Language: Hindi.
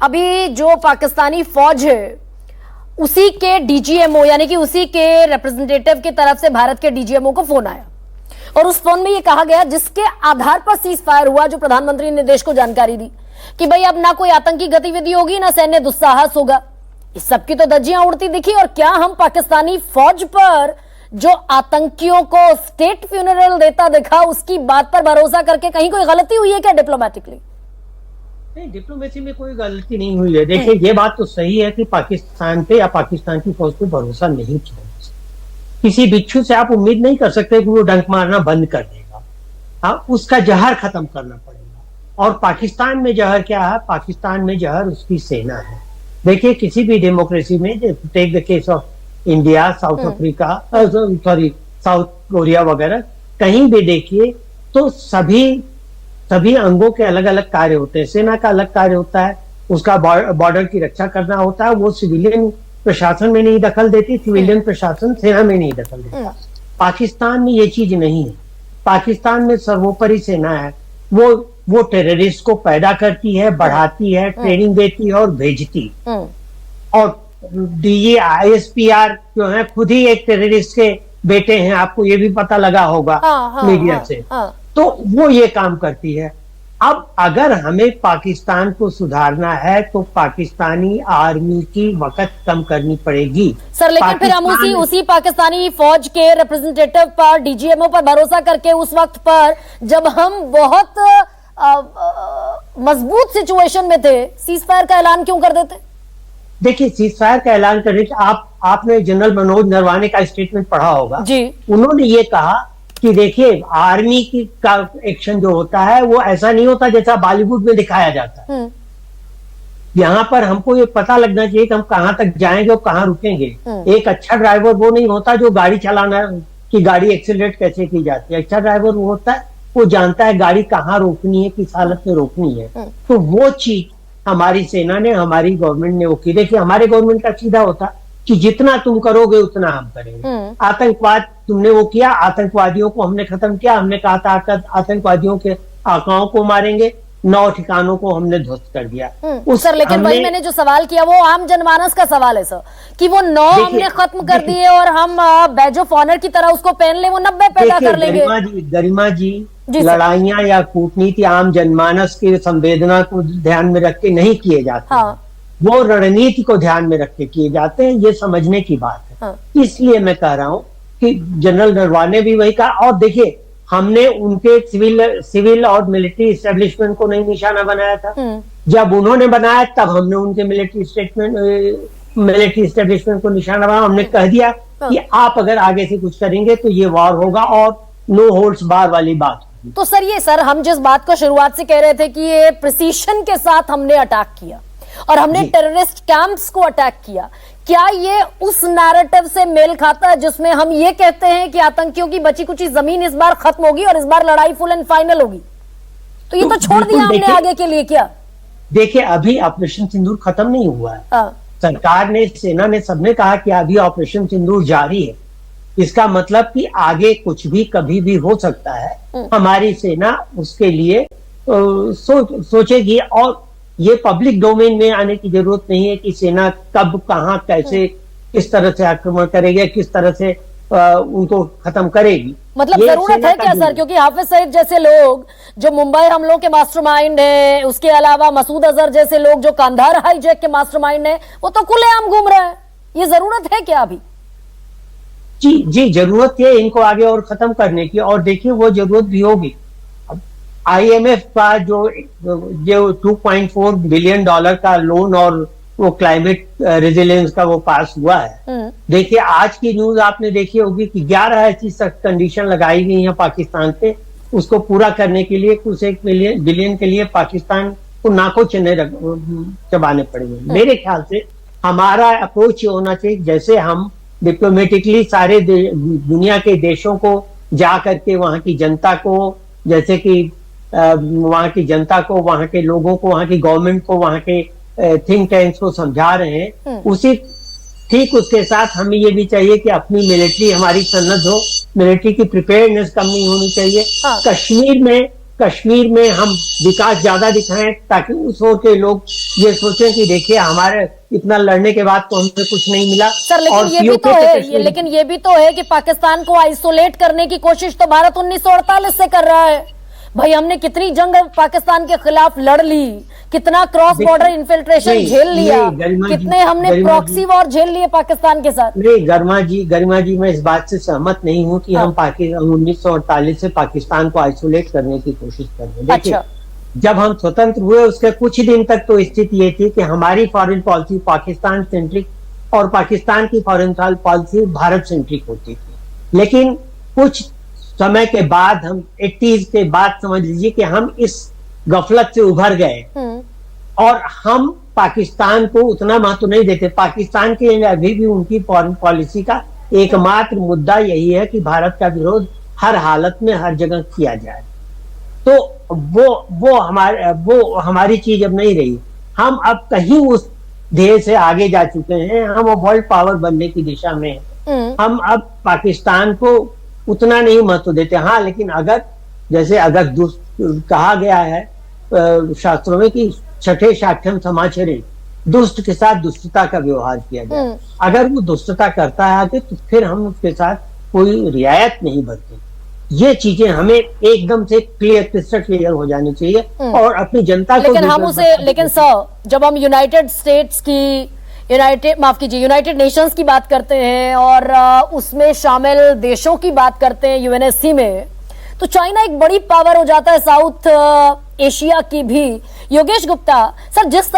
अभी जो पाकिस्तानी फौज है उसी के डीजीएमओ यानी कि उसी के रिप्रेजेंटेटिव की तरफ से भारत के डीजीएमओ को फोन आया और उस फोन में ये कहा गया, जिसके आधार पर सीज फायर हुआ, जो प्रधानमंत्री ने देश को जानकारी दी कि भाई अब ना कोई आतंकी गतिविधि होगी ना सैन्य दुस्साहस होगा। इस सबकी तो धज्जियां उड़ती दिखी। और क्या हम पाकिस्तानी फौज पर जो आतंकियों को स्टेट फ्यूनरल देता देखा, उसकी बात पर भरोसा करके कहीं कोई गलती हुई है क्या डिप्लोमेटिकली? नहीं, डिप्लोमेसी में कोई गलती नहीं हुई है। देखिए, ये बात तो सही है कि पाकिस्तान पे या पाकिस्तान की फौज पे भरोसा नहीं किया। किसी बिच्छू से आप उम्मीद नहीं कर सकते कि वो डंक मारना बंद कर देगा। हाँ, उसका जहर खत्म करना पड़ेगा। और पाकिस्तान में जहर क्या है? पाकिस्तान में जहर उसकी सेना है। देखिए, किसी भी डेमोक्रेसी में, take the case of India, South Africa, South Korea वगैरह, कहीं भी देखिए तो सभी अंगों के अलग अलग कार्य होते हैं। सेना का अलग कार्य होता है, उसका बॉर्डर की रक्षा करना होता है। वो सिविलियन प्रशासन में नहीं दखल देती, सिविलियन प्रशासन सेना में नहीं दखल देता। पाकिस्तान में ये चीज नहीं है। पाकिस्तान में सर्वोपरि सेना है। वो टेररिस्ट को पैदा करती है, बढ़ाती है, ट्रेनिंग देती है और भेजती। और डीजी ISPR जो है खुद ही एक टेररिस्ट के बेटे हैं, आपको ये भी पता लगा होगा मीडिया से। तो वो ये काम करती है। अब अगर हमें पाकिस्तान को सुधारना है तो पाकिस्तानी आर्मी की वक़्त कम करनी पड़ेगी। सर, लेकिन फिर हम उसी पाकिस्तानी फौज के रिप्रेजेंटेटिव पर, डीजीएमओ पर भरोसा करके उस वक्त पर जब हम बहुत मजबूत सिचुएशन में थे, सीज फायर का ऐलान क्यों कर देते? देखिए, सीज फायर का ऐलान करने के आपने जनरल मनोज नरवाने का स्टेटमेंट पढ़ा होगा जी। उन्होंने ये कहा कि देखिए, आर्मी का एक्शन जो होता है वो ऐसा नहीं होता जैसा बॉलीवुड में दिखाया जाता है। यहाँ पर हमको ये पता लगना चाहिए कि हम कहाँ तक जाएंगे और कहाँ रुकेंगे। एक अच्छा ड्राइवर वो नहीं होता जो गाड़ी चलाना, कि गाड़ी एक्सीलरेट कैसे की जाती है। अच्छा ड्राइवर वो होता है, वो जानता है गाड़ी कहाँ रोकनी है, किस हालत में रोकनी है। तो वो चीज हमारी सेना ने, हमारी गवर्नमेंट ने वो की। देखिए, हमारे गवर्नमेंट का सीधा होता कि जितना तुम करोगे उतना हम करेंगे। आतंकवाद तुमने वो किया, आतंकवादियों को हमने खत्म किया। हमने कहा था आतंकवादियों के आकाओं को मारेंगे, 9 ठिकानों को हमने ध्वस्त कर दिया। सर, लेकिन वही मैंने जो सवाल किया वो आम जनमानस का सवाल है सर, कि वो 9 हमने खत्म कर दिए और हम बैज ऑफ ऑनर की तरह उसको पहन ले, वो 90 पैदा कर लेंगे। गरिमा जी लड़ाइयाँ या कूटनीति आम जनमानस की संवेदना को ध्यान में रख के नहीं किए जाते। वो रणनीति को ध्यान में रख के किए जाते हैं। ये समझने की बात है। इसलिए मैं कह रहा हूं कि जनरल नरवाने ने भी वही कहा। और देखिए, हमने उनके सिविल और मिलिट्री एस्टेब्लिशमेंट को नहीं निशाना बनाया था। जब उन्होंने बनाया तब हमने उनके मिलिट्री एस्टेब्लिशमेंट को निशाना बनाया। हमने कह दिया कि आप अगर आगे से कुछ करेंगे तो ये वॉर होगा और नो होल्ड्स बार वाली बात। तो सर हम जिस बात को शुरुआत से कह रहे थे कि ये प्रिसीशन के साथ हमने अटैक किया और हमने टेररिस्ट कैंप्स को अटैक किया, क्या ये उस नैरेटिव से मेल खाता है जिसमें हम ये कहते हैं कि आतंकियों की बची कुची जमीन इस बार खत्म होगी और इस बार लड़ाई फुल एंड फाइनल होगी? तो ये तो छोड़ दिया हमने आगे के लिए क्या? देखिए, अभी ऑपरेशन सिंदूर खत्म नहीं हुआ है। सरकार ने, सेना ने, सबने कहा कि अभी ऑपरेशन सिंदूर जारी है। इसका मतलब कि आगे कुछ भी कभी भी हो सकता है। हमारी सेना उसके लिए सोचेगी। और ये पब्लिक डोमेन में आने की जरूरत नहीं है कि सेना कब, कहां, कैसे, किस तरह से आक्रमण करेगी, किस तरह से उनको खत्म करेगी। मतलब जरूरत है क्या सर? क्योंकि हाफिज सईद जैसे लोग जो मुंबई हमलों के मास्टरमाइंड है, उसके अलावा मसूद अजहर जैसे लोग जो कांधार हाईजैक के मास्टरमाइंड है, वो तो खुलेआम घूम रहे हैं। ये जरूरत है क्या अभी? जी, जरूरत है इनको आगे और खत्म करने की। और देखिए, वो जरूरत भी होगी। IMF का जो 2.4 बिलियन डॉलर का लोन और वो क्लाइमेट रेजिलियंस का वो पास हुआ है। देखिए, आज की न्यूज आपने देखी होगी कि 11 ऐसी सख्त कंडीशन लगाई गई है पाकिस्तान पे। उसको पूरा करने के लिए कुछ 1 बिलियन के लिए पाकिस्तान को नाको चबाने पड़ेंगे। मेरे ख्याल से हमारा अप्रोच ये होना चाहिए, जैसे हम डिप्लोमेटिकली सारे दुनिया के देशों को जा करके वहां की जनता को, जैसे कि वहां की जनता को, वहां के लोगों को, वहां की गवर्नमेंट को, वहां के थिंक टैंक्स को समझा रहे हैं, उसके साथ हमें ये भी चाहिए कि अपनी मिलिट्री हमारी सन्नत हो। मिलिट्री की प्रिपेयर्डनेस कम नहीं होनी चाहिए। कश्मीर में कश्मीर में हम विकास ज्यादा दिखाएं ताकि उस ओर के लोग ये सोचें कि देखिए हमारे इतना लड़ने के बाद तो हमें कुछ नहीं मिला। सर लेकिन और ये भी POK तो से है कश्मीर- लेकिन ये भी तो है कि पाकिस्तान को आइसोलेट करने की कोशिश तो भारत 1948 से कर रहा है। भाई हमने कितनी जंग पाकिस्तान के खिलाफ लड़ ली, कितना क्रॉस बॉर्डर इन्फिल्ट्रेशन नहीं, झेल लिया, नहीं, गरिमा जी, कितने हमने गरिमा प्रॉक्सी जी। वॉर झेल लिए पाकिस्तान के साथ। नहीं गरिमा जी मैं इस बात से सहमत नहीं हूं कि हम पाकिस्तान 1948 से पाकिस्तान को आइसोलेट करने की कोशिश कर रहे हैं। देखिए अच्छा। जब हम स्वतंत्र हुए उसके कुछ दिन तक तो स्थिति ये थी कि हमारी फॉरेन पॉलिसी पाकिस्तान सेंट्रिक और पाकिस्तान की फॉरेन पॉलिसी भारत सेंट्रिक होती थी। लेकिन कुछ समय के बाद हम 80s के बाद समझ लीजिए कि हम इस गफलत से उभर गए और हम पाकिस्तान को उतना महत्व नहीं देते। पाकिस्तान के लिए अभी भी उनकी फॉरेन पॉलिसी का एकमात्र मुद्दा यही है कि भारत का विरोध हर हालत में हर जगह किया जाए। तो वो हमारी चीज अब नहीं रही। हम अब कहीं उस ध्येय से आगे जा चुके हैं। हम वर्ल्ड पावर बनने की दिशा में हैं। हम अब पाकिस्तान को उतना नहीं महत्व देते। हाँ लेकिन अगर कहा गया है शास्त्रों में कि छठे साठम समाचरे दुष्ट के साथ दुष्टता का व्यवहार किया जाए। अगर वो दुष्टता करता है आगे तो फिर हम उसके साथ कोई रियायत नहीं बरतें। ये चीजें हमें एकदम से क्लियर हो जानी चाहिए और अपनी जनता को लेकिन सर जब हम यूनाइटेड नेशंस की बात करते हैं और उसमें शामिल देशों की बात करते हैं यूएनएससी में, तो चाइना एक बड़ी पावर हो जाता है साउथ एशिया की भी। योगेश गुप्ता सर, जिस